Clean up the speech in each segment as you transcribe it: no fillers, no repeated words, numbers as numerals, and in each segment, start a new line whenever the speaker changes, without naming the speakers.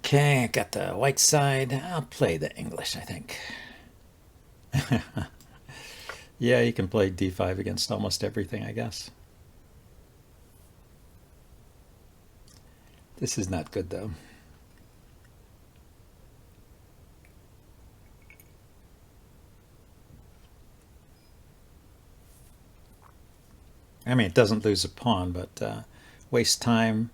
Okay, I got the white side. I'll play the English, I think. Yeah, you can play d5 against almost everything, I guess. This is not good, though. I mean, it doesn't lose a pawn, but waste time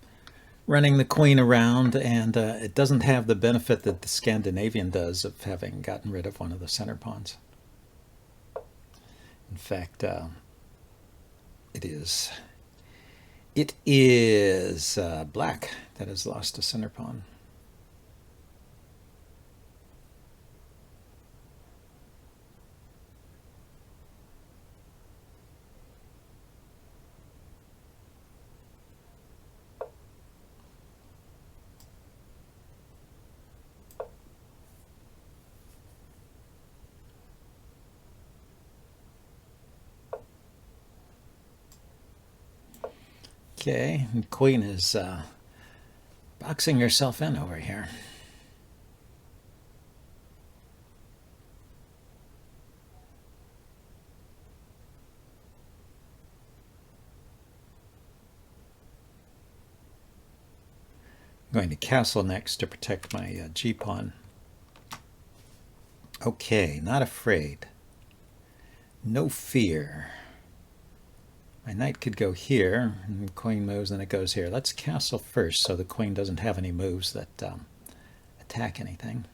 running the queen around, and it doesn't have the benefit that the Scandinavian does of having gotten rid of one of the center pawns. In fact, it is black that has lost a center pawn. Okay, and queen is boxing herself in over here. I'm going to castle next to protect my g-pawn. Okay, not afraid. No fear. My knight could go here, and the queen moves, and it goes here. Let's castle first so the queen doesn't have any moves that attack anything.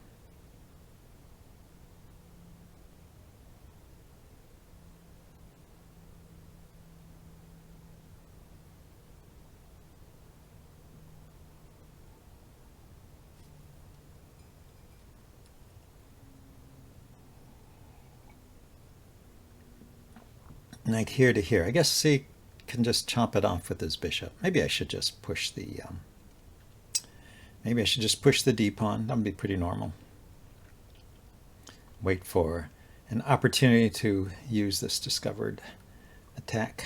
Knight here to here. I guess he can just chop it off with his bishop. Maybe I should just push the d pawn. That would be pretty normal. Wait for an opportunity to use this discovered attack.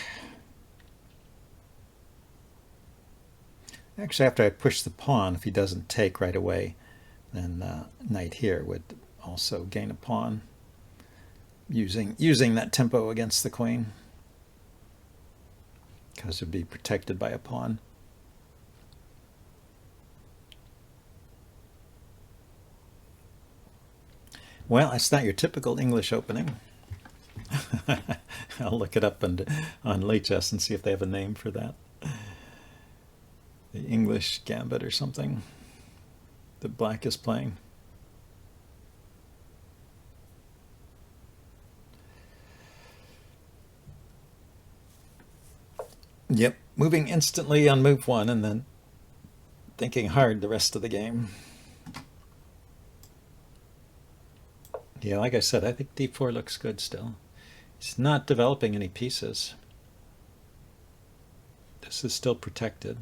Actually, after I push the pawn, if he doesn't take right away, then knight here would also gain a pawn, using that tempo against the queen, because it would be protected by a pawn. Well, that's not your typical English opening. I'll look it up on lichess and see if they have a name for that. The English gambit or something that black is playing. Yep, moving instantly on move one and then thinking hard the rest of the game. Yeah, like I said, I think d4 looks good still. It's not developing any pieces. This is still protected.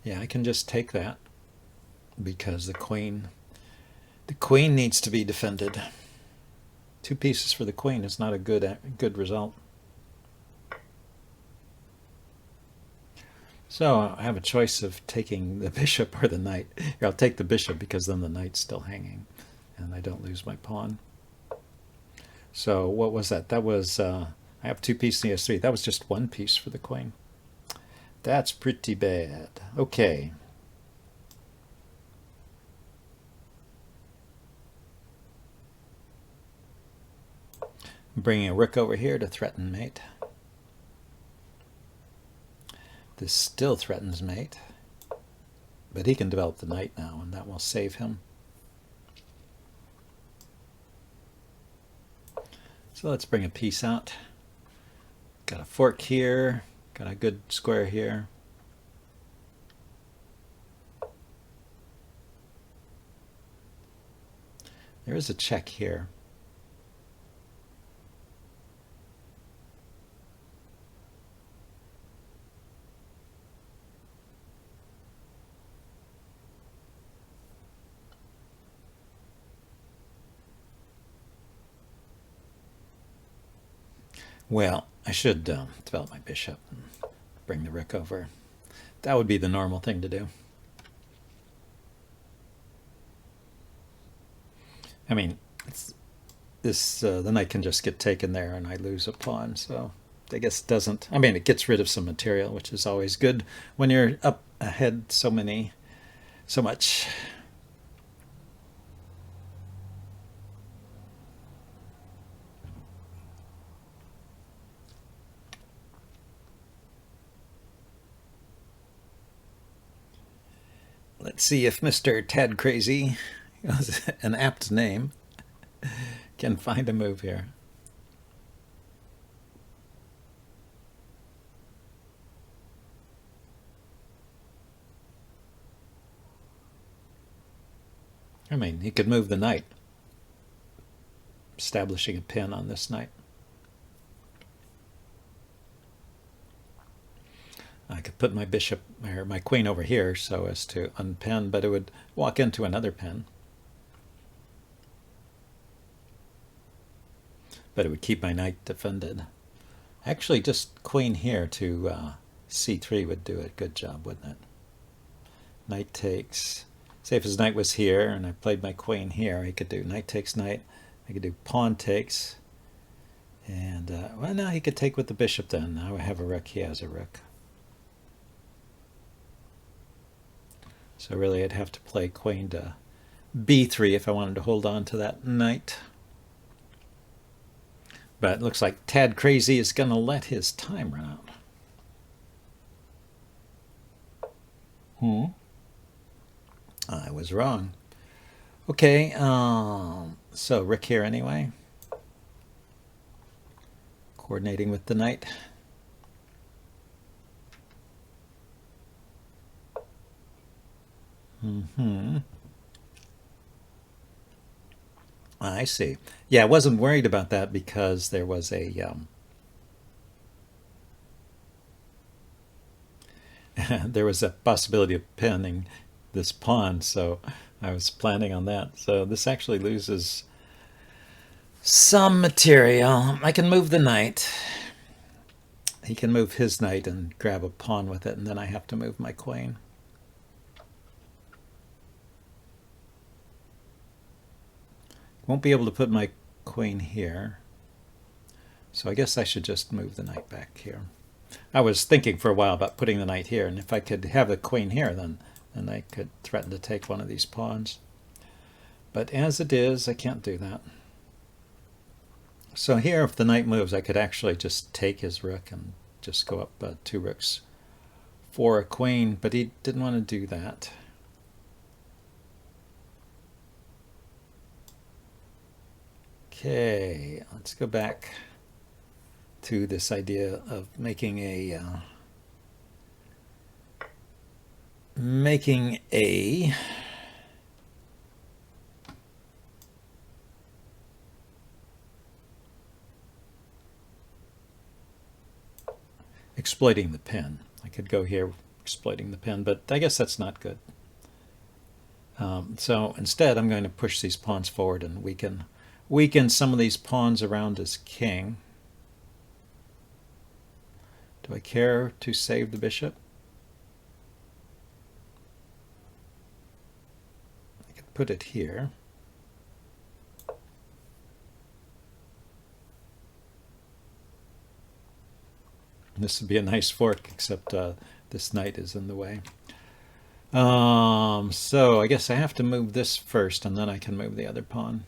Yeah, I can just take that because the queen needs to be defended. 2 pieces for the queen is not a good result. So I have a choice of taking the bishop or the knight. Here, I'll take the bishop because then the knight's still hanging and I don't lose my pawn. So what was that? That was, I have 2 pieces in e3. That was just 1 piece for the queen. That's pretty bad. Okay. I'm bringing a rook over here to threaten mate. This still threatens mate, but he can develop the knight now, and that will save him. So let's bring a piece out. Got a fork here, got a good square here. There is a check here. Well, I should develop my bishop and bring the rook over. That would be the normal thing to do. I mean, the knight can just get taken there and I lose a pawn, so I guess it doesn't. I mean, it gets rid of some material, which is always good when you're up ahead so much. Let's see if Mr. Tad Crazy, an apt name, can find a move here. I mean, he could move the knight, establishing a pin on this knight. I could put my bishop or my queen over here so as to unpin, but it would walk into another pin. But it would keep my knight defended. Actually, just queen here to c3 would do a good job, wouldn't it? Knight takes. Say if his knight was here and I played my queen here, I could do knight takes knight. I could do pawn takes. And, well, now he could take with the bishop then. Now I have a rook, he has a rook. So really I'd have to play queen to b3 if I wanted to hold on to that knight. But it looks like Tad Crazy is going to let his time run out. I was wrong. Okay, so rook here anyway. Coordinating with the knight. I see. Yeah, I wasn't worried about that because there was a there was a possibility of pinning this pawn, so I was planning on that. So this actually loses some material. I can move the knight. He can move his knight and grab a pawn with it, and then I have to move my queen. Won't be able to put my queen here, so I guess I should just move the knight back here. I was thinking for a while about putting the knight here, and if I could have the queen here, then I could threaten to take one of these pawns. But as it is, I can't do that. So here, if the knight moves, I could actually just take his rook and just go up 2 rooks for a queen, but he didn't want to do that. Okay, let's go back to this idea of making a exploiting the pin. I could go here exploiting the pin, but I guess that's not good. So instead, I'm going to push these pawns forward and weaken some of these pawns around his king. Do I care to save the bishop? I could put it here. This would be a nice fork, except this knight is in the way. So I guess I have to move this first, and then I can move the other pawn.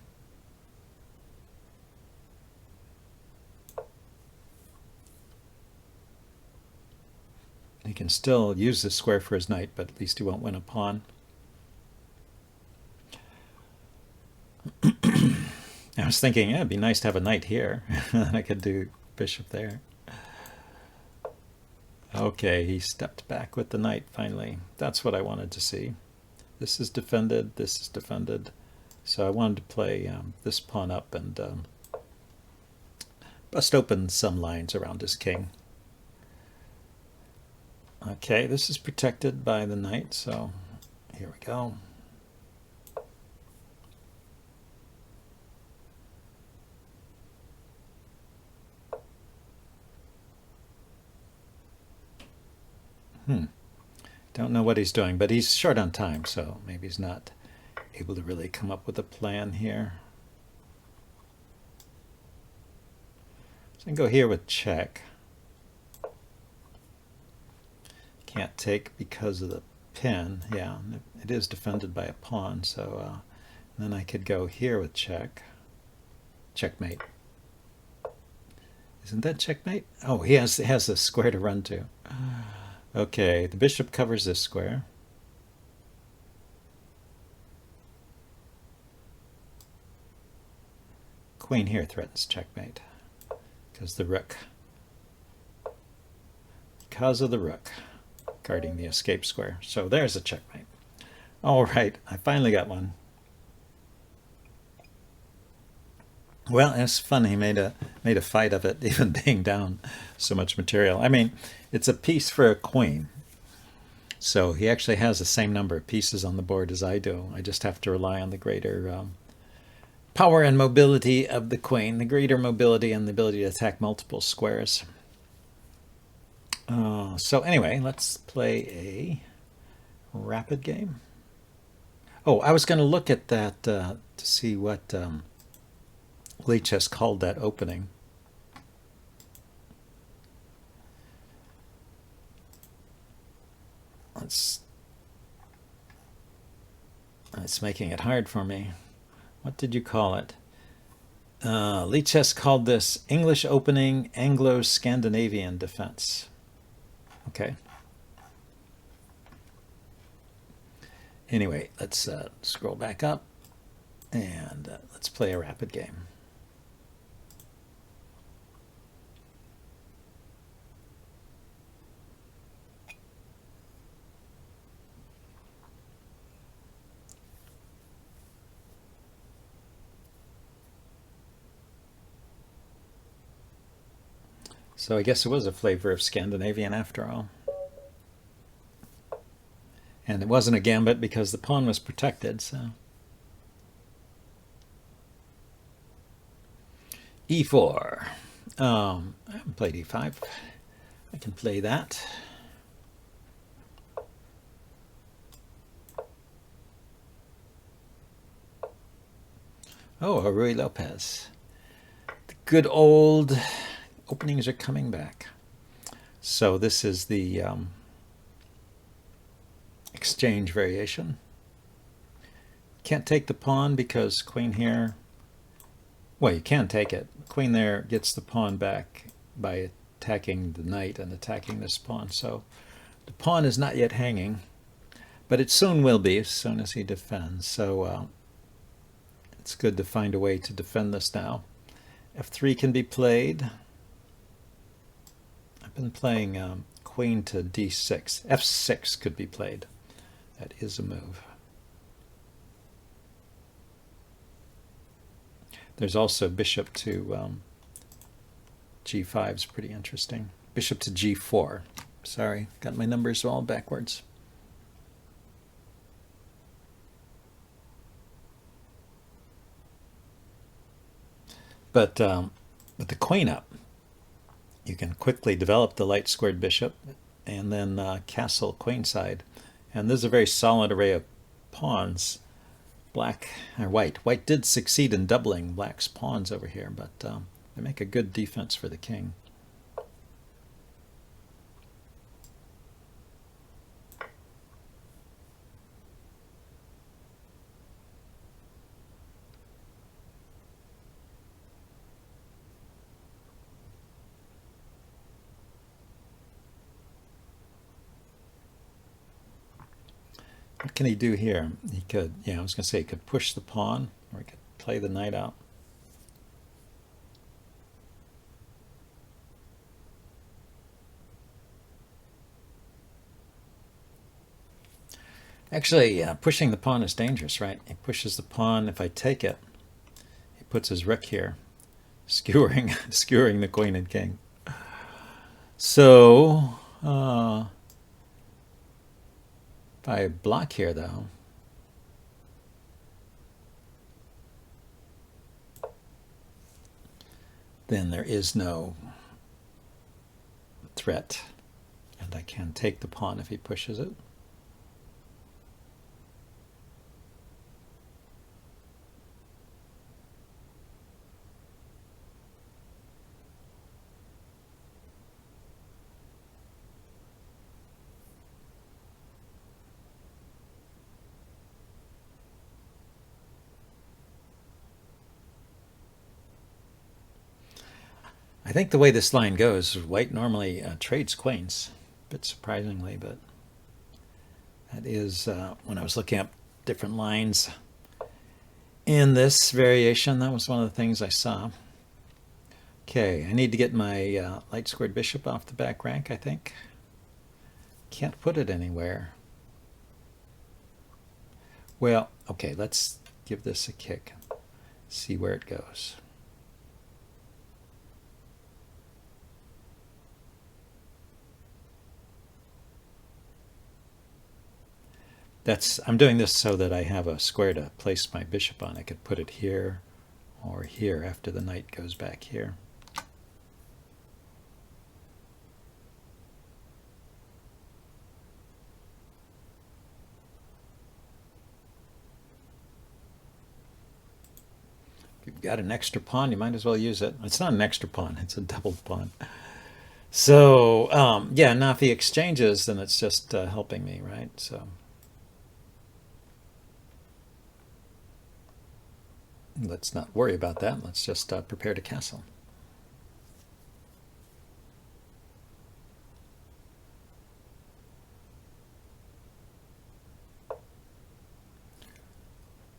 He can still use this square for his knight, but at least he won't win a pawn. I was thinking, yeah, it'd be nice to have a knight here. I could do bishop there. Okay, he stepped back with the knight finally. That's what I wanted to see. This is defended, this is defended. So I wanted to play this pawn up and bust open some lines around his king. Okay, this is protected by the knight, so here we go. Don't know what he's doing, but he's short on time, so maybe he's not able to really come up with a plan here. So I can go here with check. Can't take because of the pin. Yeah, it is defended by a pawn, so then I could go here with check. Checkmate. Isn't that checkmate? Oh, he has a square to run to. Okay, the bishop covers this square. Queen here threatens checkmate because the rook. Because of the rook guarding the escape square. So there's a checkmate. All right, I finally got one. Well, it's fun. He made a fight of it, even being down so much material. I mean, it's a piece for a queen. So he actually has the same number of pieces on the board as I do. I just have to rely on the greater power and mobility of the queen, the greater mobility and the ability to attack multiple squares. So anyway, let's play a rapid game. Oh, I was going to look at that to see what lichess called that opening. It's making it hard for me. What did you call it? Lichess called this English opening Anglo-Scandinavian defense. Okay. Anyway, let's scroll back up and let's play a rapid game. So I guess it was a flavor of Scandinavian after all. And it wasn't a gambit because the pawn was protected, so. E4. I haven't played E5. I can play that. Oh, a Ruy Lopez. The good old openings are coming back. So this is the exchange variation. Can't take the pawn because queen here. Well, you can take it. Queen there gets the pawn back by attacking the knight and attacking this pawn. So the pawn is not yet hanging, but it soon will be as soon as he defends. So it's good to find a way to defend this now. F3 can be played. I've been playing queen to d6. F6 could be played. That is a move. There's also bishop to g5 is pretty interesting. Bishop to g4. Sorry, got my numbers all backwards. But with the queen up, you can quickly develop the light squared bishop and then castle queenside. And this is a very solid array of pawns. Black or white. White did succeed in doubling black's pawns over here, but they make a good defense for the king. What can he do here? He could, I was going to say he could push the pawn, or he could play the knight out. Actually, pushing the pawn is dangerous, right? He pushes the pawn. If I take it, he puts his rook here, skewering the queen and king. So, if I block here, though, then there is no threat, and I can take the pawn if he pushes it. I think the way this line goes, white normally trades queens, a bit surprisingly, but that is when I was looking up different lines in this variation, that was one of the things I saw. Okay, I need to get my light squared bishop off the back rank, I think. Can't put it anywhere. Well, okay, let's give this a kick. See where it goes. I'm doing this so that I have a square to place my bishop on. I could put it here or here after the knight goes back here. If you've got an extra pawn, you might as well use it. It's not an extra pawn, it's a doubled pawn. So, yeah, now if he exchanges, then it's just helping me, right? So let's not worry about that. Let's just prepare to castle.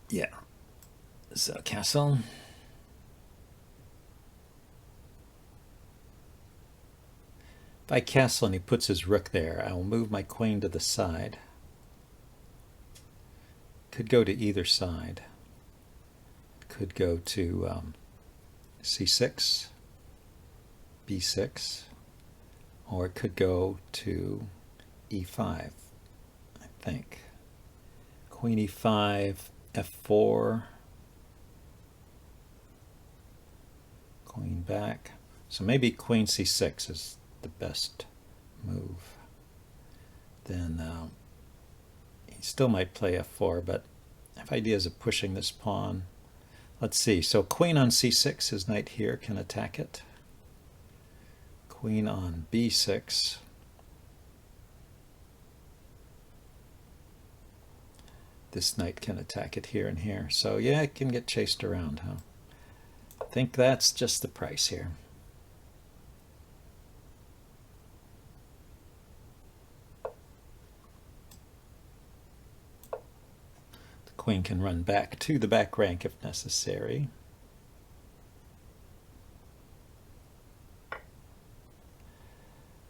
Yeah. So castle. If I castle and he puts his rook there, I will move my queen to the side. Could go to either side. Could go to c6, b6, or it could go to e5, I think. Queen e5, f4, queen back. So maybe queen c6 is the best move. Then he still might play f4, but I have ideas of pushing this pawn. Let's see, so queen on c6, his knight here can attack it. Queen on b6. This knight can attack it here and here. So yeah, it can get chased around, huh? I think that's just the price here. The queen can run back to the back rank if necessary.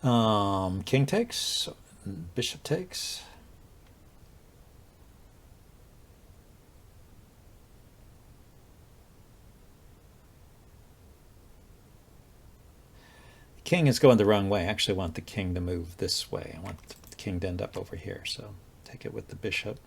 King takes, bishop takes. King is going the wrong way. I actually want the king to move this way. I want the king to end up over here, so take it with the bishop.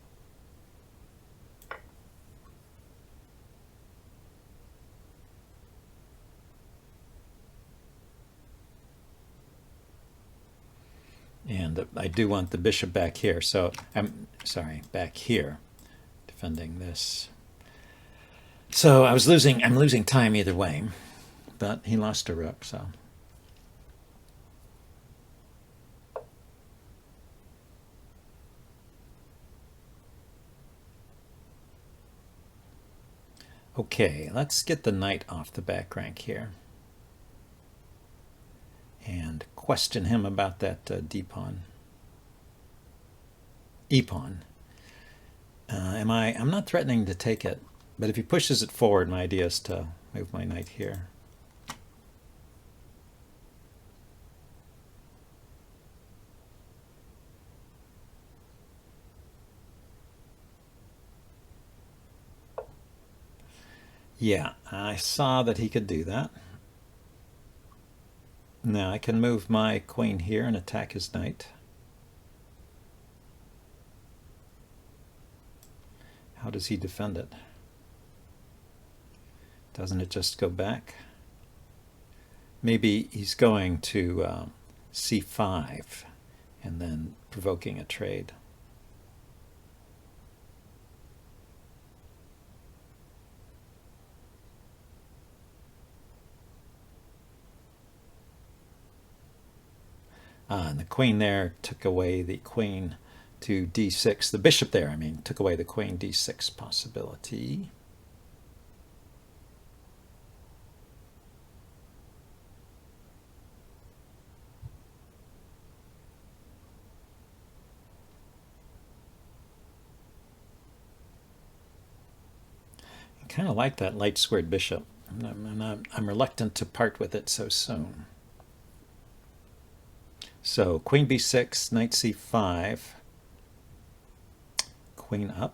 And I do want the bishop back here, so I'm sorry, back here, defending this. So I'm losing time either way, but he lost a rook, so. Okay, let's get the knight off the back rank here and question him about that d-pawn. E-pawn. I'm not threatening to take it, but if he pushes it forward, my idea is to move my knight here. Yeah, I saw that he could do that. Now I can move my queen here and attack his knight. How does he defend it? Doesn't it just go back? Maybe he's going to c5 and then provoking a trade. And the queen there took away the queen to d6. The bishop there, I mean, took away the queen d6 possibility. kind of like that light squared bishop. I'm reluctant to part with it so soon. So queen b6, knight c5, queen up.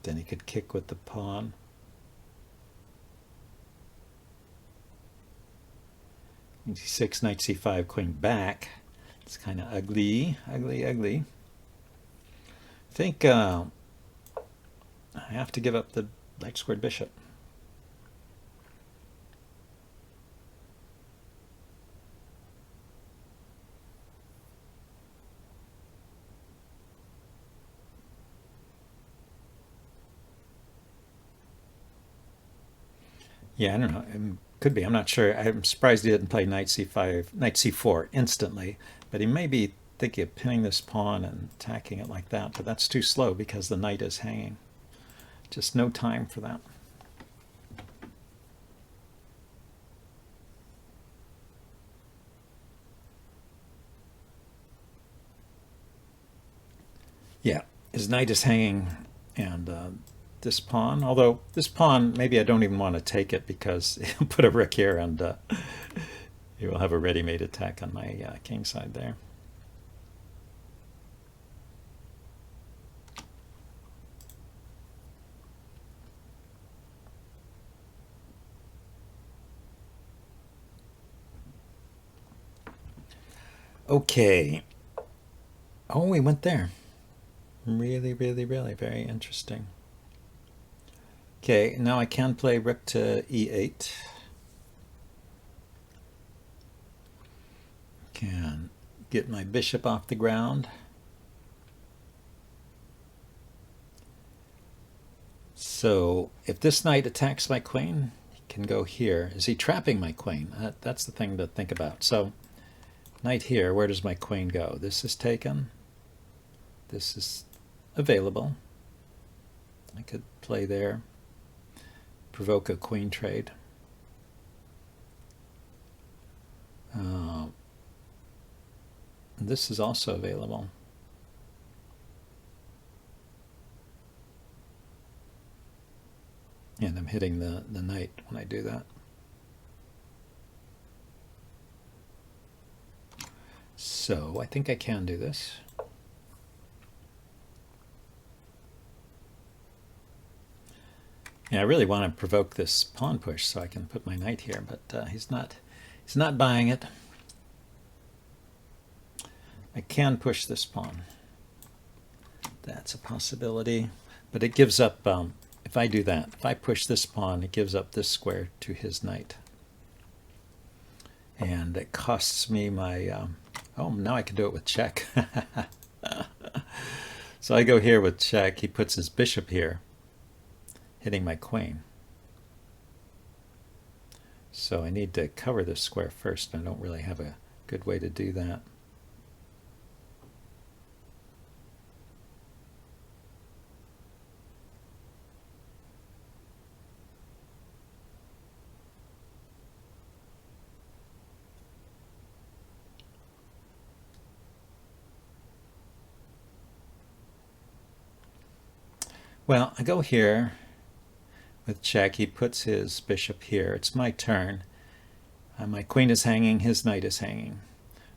Then he could kick with the pawn. Queen c6, knight c5, queen back. It's kind of ugly, ugly. I think I have to give up the light squared bishop. Yeah, I don't know. It could be. I'm not sure. I'm surprised he didn't play knight c5, knight c4 instantly. But he may be thinking of pinning this pawn and attacking it like that. But that's too slow because the knight is hanging. Just no time for that. Yeah, his knight is hanging, and this pawn, although this pawn, maybe I don't even want to take it because he'll put a rook here and he will have a ready-made attack on my king side there. Okay. Oh, we went there. Really very interesting. Okay, now I can play rook to e8. Can get my bishop off the ground. So if this knight attacks my queen, he can go here. Is he trapping my queen? That's the thing to think about. So knight here, where does my queen go? This is taken. This is available. I could play there, provoke a queen trade. This is also available. And I'm hitting the knight when I do that. So I think I can do this. Yeah, I really want to provoke this pawn push so I can put my knight here, but he's not buying it. I can push this pawn. That's a possibility, but it gives up, if I do that, if I push this pawn, it gives up this square to his knight. And it costs me my, oh, now I can do it with check. So I go here with check, he puts his bishop here, hitting my queen. So I need to cover this square first, and I don't really have a good way to do that. Well, I go here with check. He puts his bishop here. It's my turn. My queen is hanging. His knight is hanging.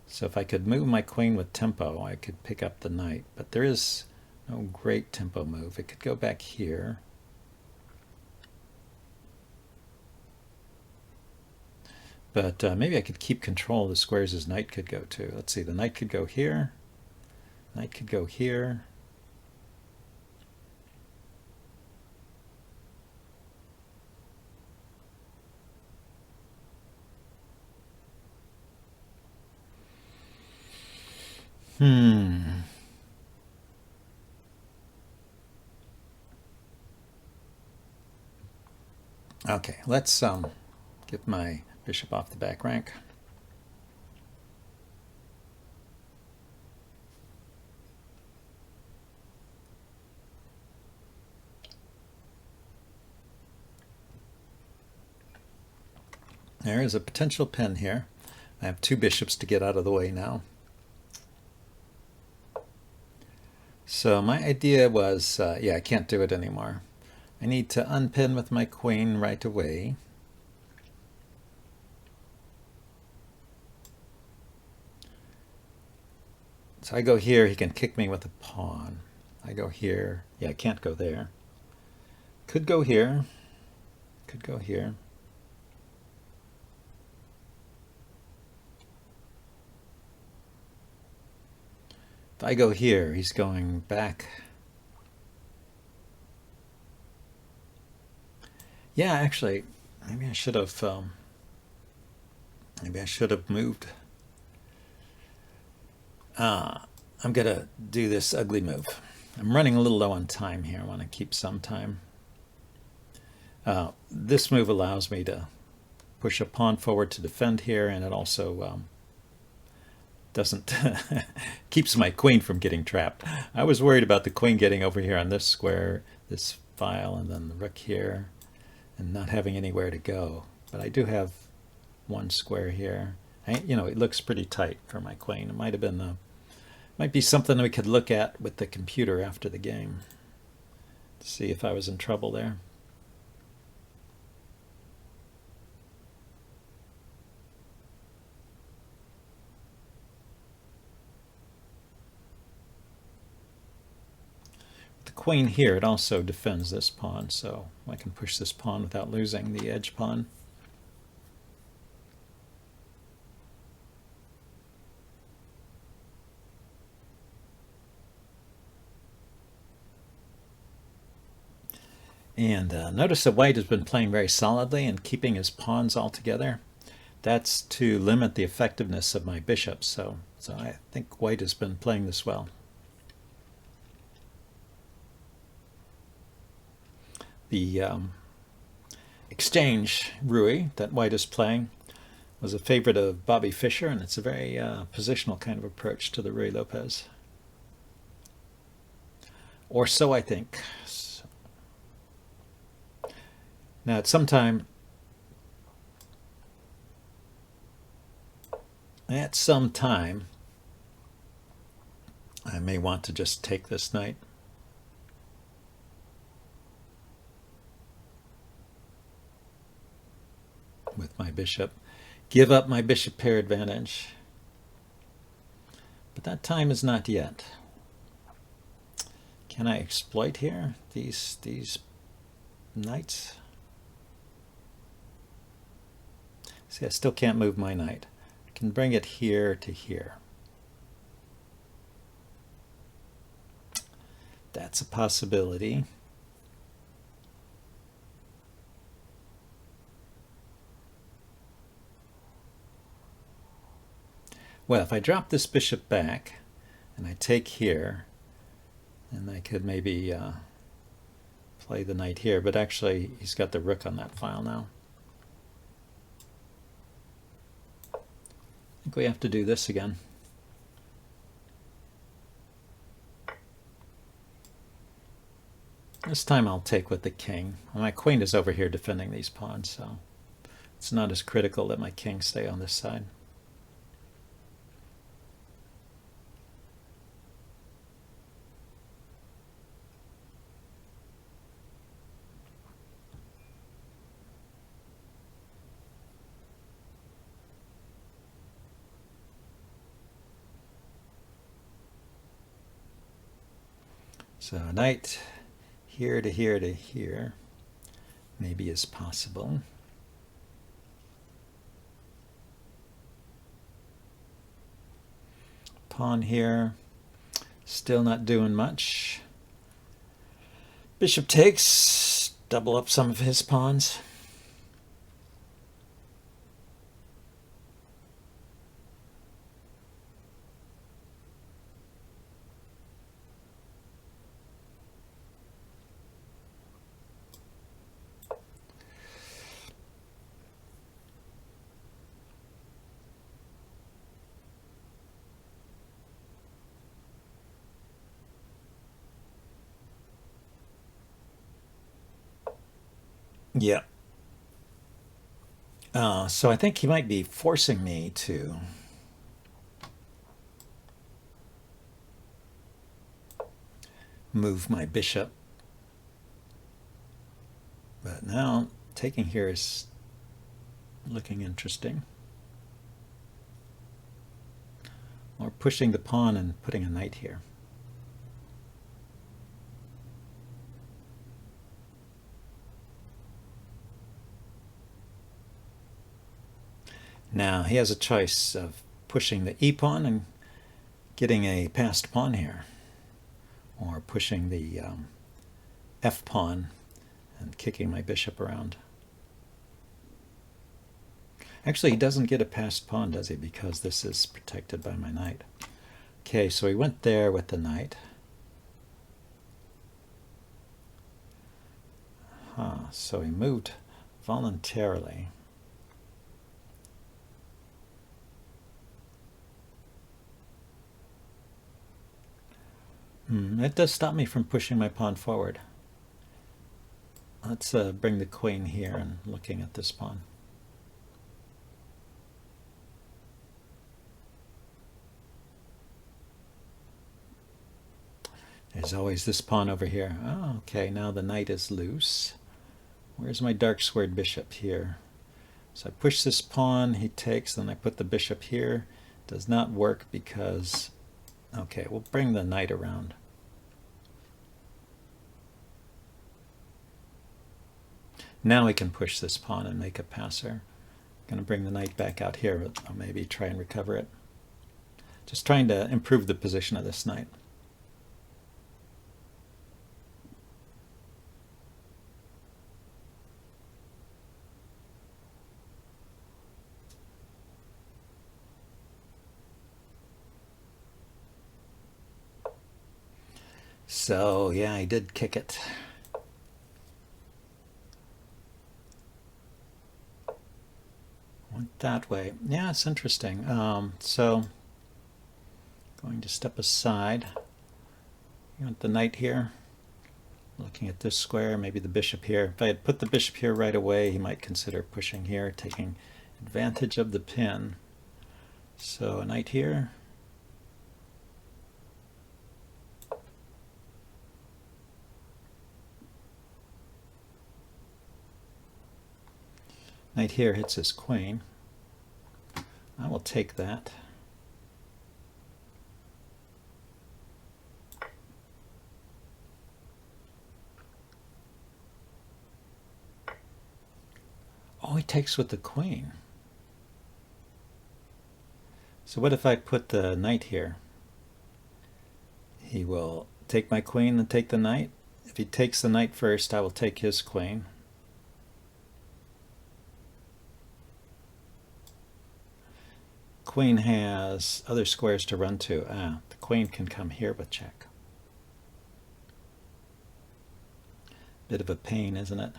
So if I could move my queen with tempo, I could pick up the knight. But there is no great tempo move. It could go back here. But maybe I could keep control of the squares his knight could go to. Let's see. The knight could go here. Knight could go here. Okay, let's get my bishop off the back rank. There is a potential pin here. I have two bishops to get out of the way now. So my idea was, yeah, I can't do it anymore. I need to unpin with my queen right away. So I go here, he can kick me with a pawn. I go here. Yeah, I can't go there. Could go here. Could go here. If I go here, he's going back. Yeah, actually, maybe I should have moved. I'm gonna do this ugly move. I'm running a little low on time here. I want to keep some time. This move allows me to push a pawn forward to defend here, and it also doesn't keeps my queen from getting trapped. I was worried about the queen getting over here on this square, this file, and then the rook here, and not having anywhere to go. But I do have one square here. You know, it looks pretty tight for my queen. It might be something we could look at with the computer after the game to see if I was in trouble there. The queen here, it also defends this pawn, so I can push this pawn without losing the edge pawn. And notice that white has been playing very solidly and keeping his pawns all together. That's to limit the effectiveness of my bishop, so I think white has been playing this well. The exchange, Ruy, that white is playing, was a favorite of Bobby Fischer, and it's a very positional kind of approach to the Ruy Lopez. Or so I think. Now at some time I may want to just take this knight. With my bishop. Give up my bishop pair advantage. But that time is not yet. Can I exploit here these knights? See, I still can't move my knight. I can bring it here to here. That's a possibility. Well, if I drop this bishop back and I take here, and I could maybe play the knight here, but actually he's got the rook on that file now. I think we have to do this again. This time I'll take with the king. My queen is over here defending these pawns, so it's not as critical that my king stay on this side. So knight here to here to here maybe is possible. Pawn here, still not doing much. Bishop takes, double up some of his pawns. Yeah. So I think he might be forcing me move my bishop. But now taking here is looking interesting. Or pushing the pawn and putting a knight here. Now he has a choice of pushing the e-pawn and getting a passed pawn here, or pushing the f-pawn and kicking my bishop around. Actually, he doesn't get a passed pawn, does he? Because this is protected by my knight. Okay, so he went there with the knight. So he moved voluntarily. It does stop me from pushing my pawn forward. Let's bring the queen here and looking at this pawn. There's always this pawn over here. Oh, okay, now the knight is loose. Where's my dark squared bishop? Here. So I push this pawn, he takes, then I put the bishop here. Does not work because, okay, we'll bring the knight around. Now we can push this pawn and make a passer. I'm going to bring the knight back out here, but I'll maybe try and recover it. Just trying to improve the position of this knight. So yeah, I did kick it. Went that way. Yeah, it's interesting. So going to step aside. You want the knight here. Looking at this square, maybe the bishop here. If I had put the bishop here right away, he might consider pushing here, taking advantage of the pin. So a knight here. Knight here hits his queen. I will take that. Oh, he takes with the queen. So what if I put the knight here? He will take my queen and take the knight. If he takes the knight first, I will take his queen. Queen has other squares to run to. The queen can come here with check. Bit of a pain, isn't it?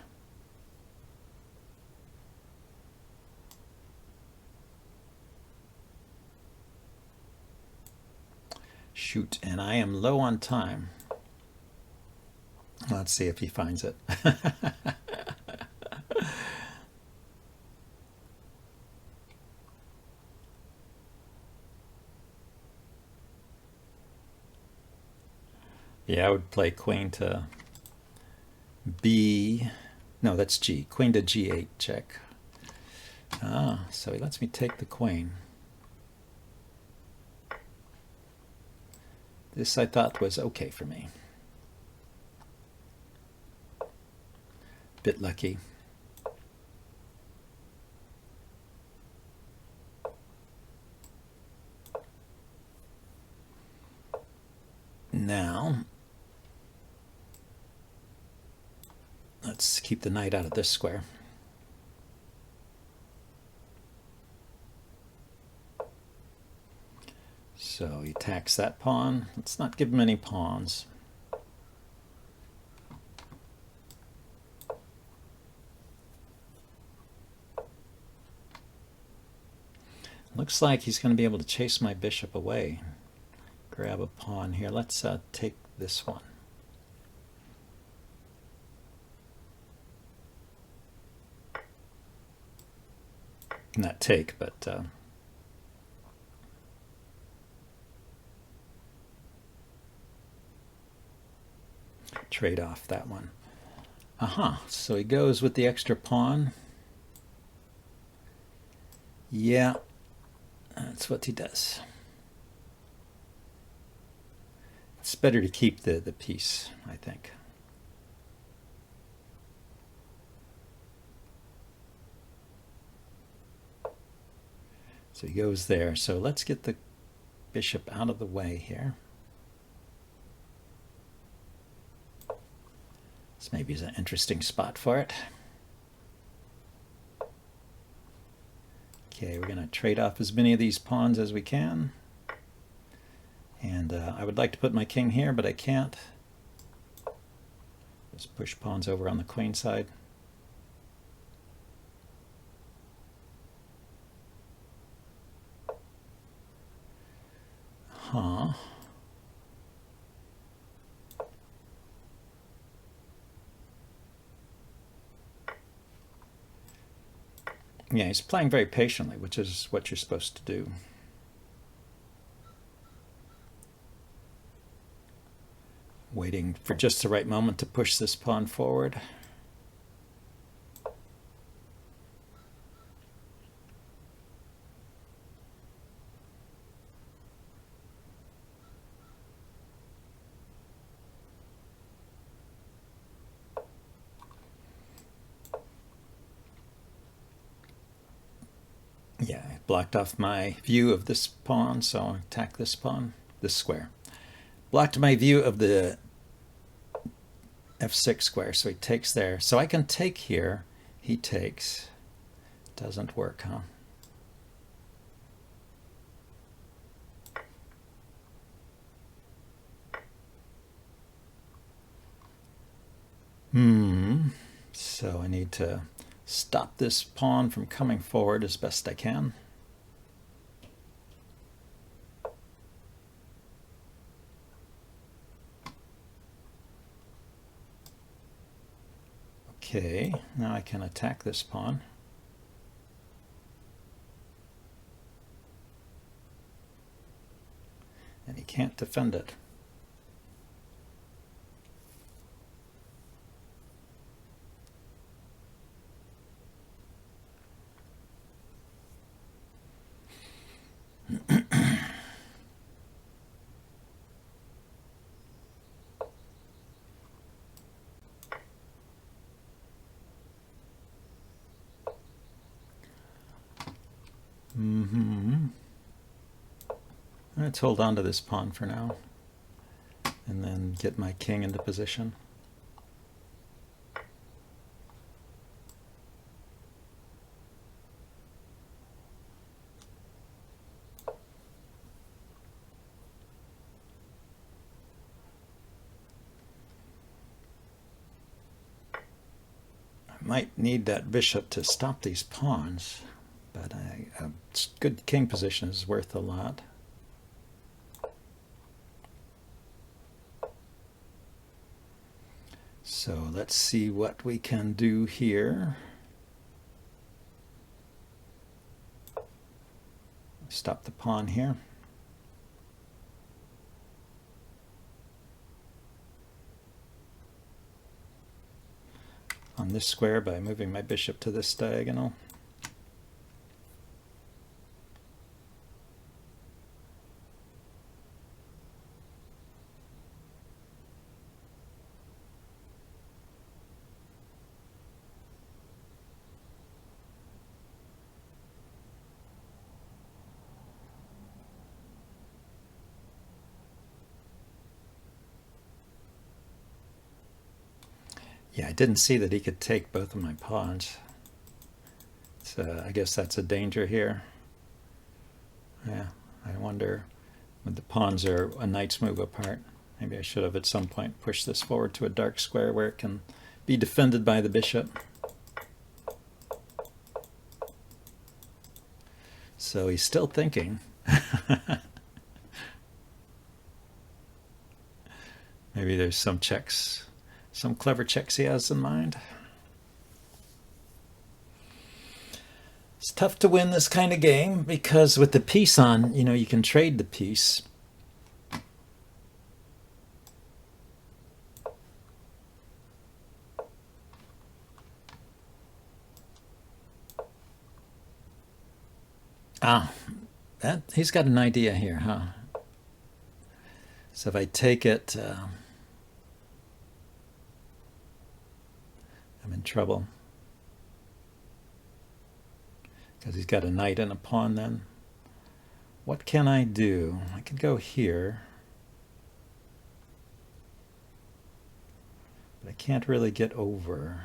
Shoot, and I am low on time. Let's see if he finds it. Yeah, I would play queen to B. No, that's G. Queen to G8 check. So he lets me take the queen. This I thought was okay for me. Bit lucky. Now, let's keep the knight out of this square. So he attacks that pawn. Let's not give him any pawns. Looks like he's going to be able to chase my bishop away. Grab a pawn here. Let's take this one. Not take, but trade off that one. Aha, so he goes with the extra pawn. Yeah, that's what he does. It's better to keep the piece, I think. So he goes there. So let's get the bishop out of the way here. This maybe is an interesting spot for it. Okay, we're going to trade off as many of these pawns as we can. And I would like to put my king here, but I can't. Just push pawns over on the queen side. Huh. Yeah, he's playing very patiently, which is what you're supposed to do. Waiting for just the right moment to push this pawn forward. Yeah, I blocked off my view of this pawn, so I'll attack this pawn, this square. Blocked my view of the f6 square, so he takes there. So I can take here, he takes. Doesn't work, huh? So I need to stop this pawn from coming forward as best I can. Okay, now I can attack this pawn. And he can't defend it. Let's hold on to this pawn for now and then get my king into position. I might need that bishop to stop these pawns, but a good king position is worth a lot. So let's see what we can do here. Stop the pawn here. On this square by moving my bishop to this diagonal. Yeah, I didn't see that he could take both of my pawns. So I guess that's a danger here. Yeah, I wonder when the pawns are a knight's move apart. Maybe I should have at some point pushed this forward to a dark square where it can be defended by the bishop. So he's still thinking. Maybe there's some checks. Some clever checks he has in mind. It's tough to win this kind of game because with the piece on, you know, you can trade the piece. Ah, that he's got an idea here, huh? So if I take it, I'm in trouble. Because he's got a knight and a pawn then. What can I do? I could go here. But I can't really get over.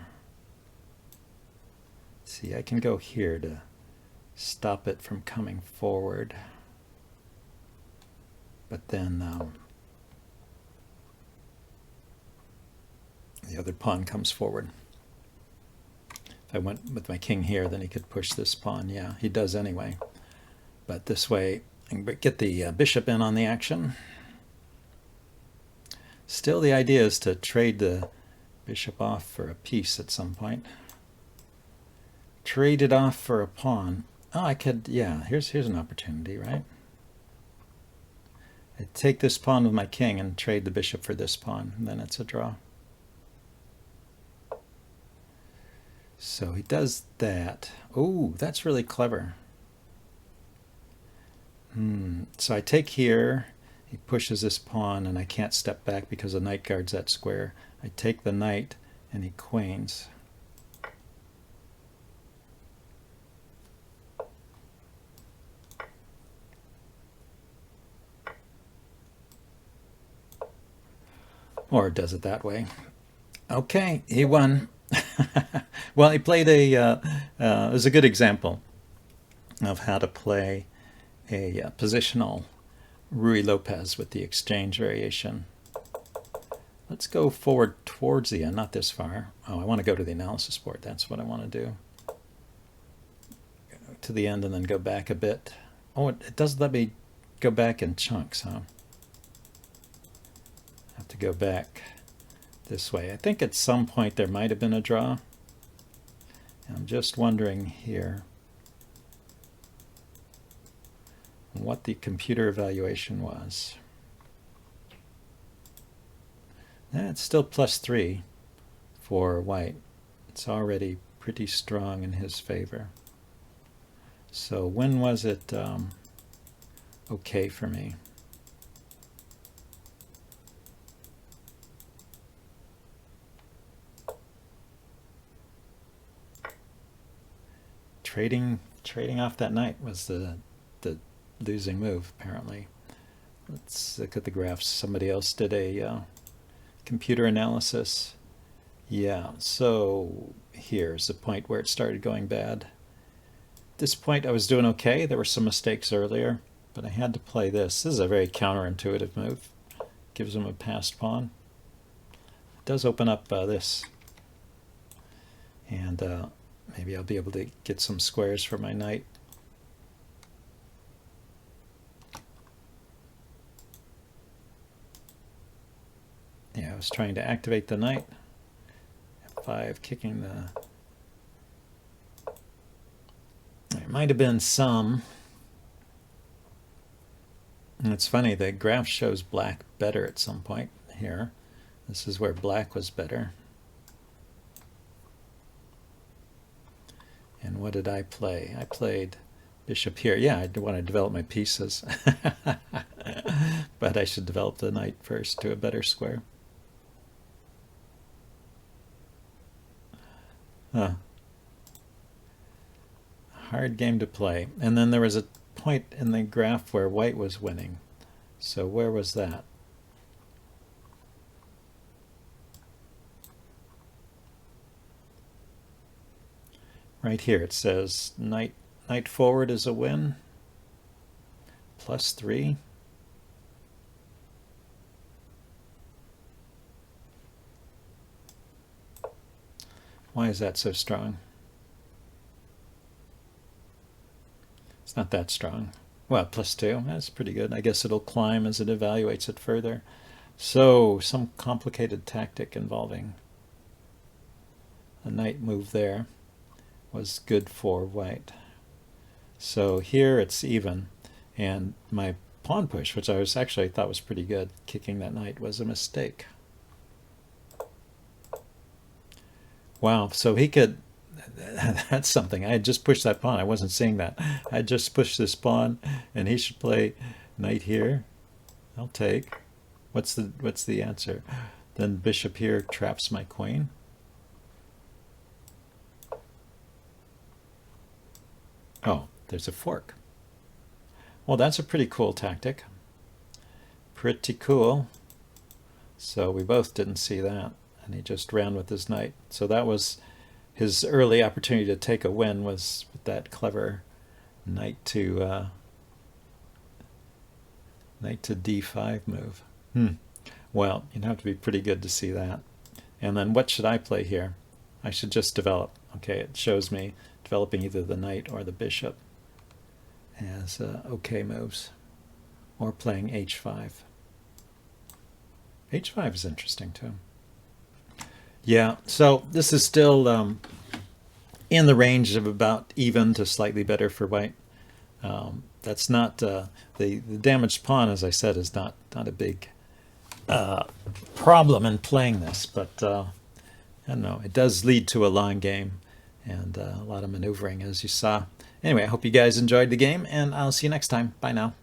See, I can go here to stop it from coming forward. But then the other pawn comes forward. If I went with my king here, then he could push this pawn. Yeah, he does anyway. But this way, I can get the bishop in on the action. Still, the idea is to trade the bishop off for a piece at some point. Trade it off for a pawn. Oh, I could, yeah, here's an opportunity, right? I take this pawn with my king and trade the bishop for this pawn, and then it's a draw. So he does that. Oh, that's really clever. So I take here, he pushes this pawn, and I can't step back because the knight guards that square. I take the knight, and he queens. Or does it that way. Okay, he won. Well, he played it was a good example of how to play a positional Ruy Lopez with the exchange variation. Let's go forward towards the end, not this far. Oh, I want to go to the analysis board. That's what I want to do. Go to the end and then go back a bit. Oh, it does let me go back in chunks, huh? I have to go back this way. I think at some point there might have been a draw. I'm just wondering here what the computer evaluation was. It's still +3 for white. It's already pretty strong in his favor. So when was it okay for me? Trading off that knight was the losing move, apparently. Let's look at the graphs. Somebody else did a computer analysis. Yeah, so here's the point where it started going bad. At this point I was doing okay. There were some mistakes earlier, but I had to play this. This is a very counterintuitive move. Gives him a passed pawn. It does open up this. And maybe I'll be able to get some squares for my knight. Yeah, I was trying to activate the knight. F5, kicking the... There might have been some... And it's funny, the graph shows black better at some point here. This is where black was better. And what did I play? I played bishop here. Yeah, I want to develop my pieces. But I should develop the knight first to a better square. Hard game to play. And then there was a point in the graph where white was winning. So where was that? Right here it says knight forward is a win. +3. Why is that so strong? It's not that strong. Well, +2, that's pretty good. I guess it'll climb as it evaluates it further. So, some complicated tactic involving a knight move there was good for white. So here it's even, and my pawn push, which I thought was pretty good, kicking that knight, was a mistake. Wow, so he could, That's something. I had just pushed that pawn. I wasn't seeing that. I just pushed this pawn, and he should play knight here. I'll take. What's the answer? Then bishop here traps my queen. Oh, there's a fork. Well, that's a pretty cool tactic. Pretty cool. So we both didn't see that, and he just ran with his knight. So that was his early opportunity to take a win, was with that clever knight to d5 move. Well, you'd have to be pretty good to see that. And then what should I play here? I should just develop. Okay, it shows me developing either the knight or the bishop as okay moves, or playing h5. h5 is interesting too. Yeah, so this is still in the range of about even to slightly better for white. That's not the damaged pawn, as I said, is not a big problem in playing this, but I don't know, it does lead to a long game and a lot of maneuvering, as you saw. Anyway, I hope you guys enjoyed the game, and I'll see you next time. Bye now.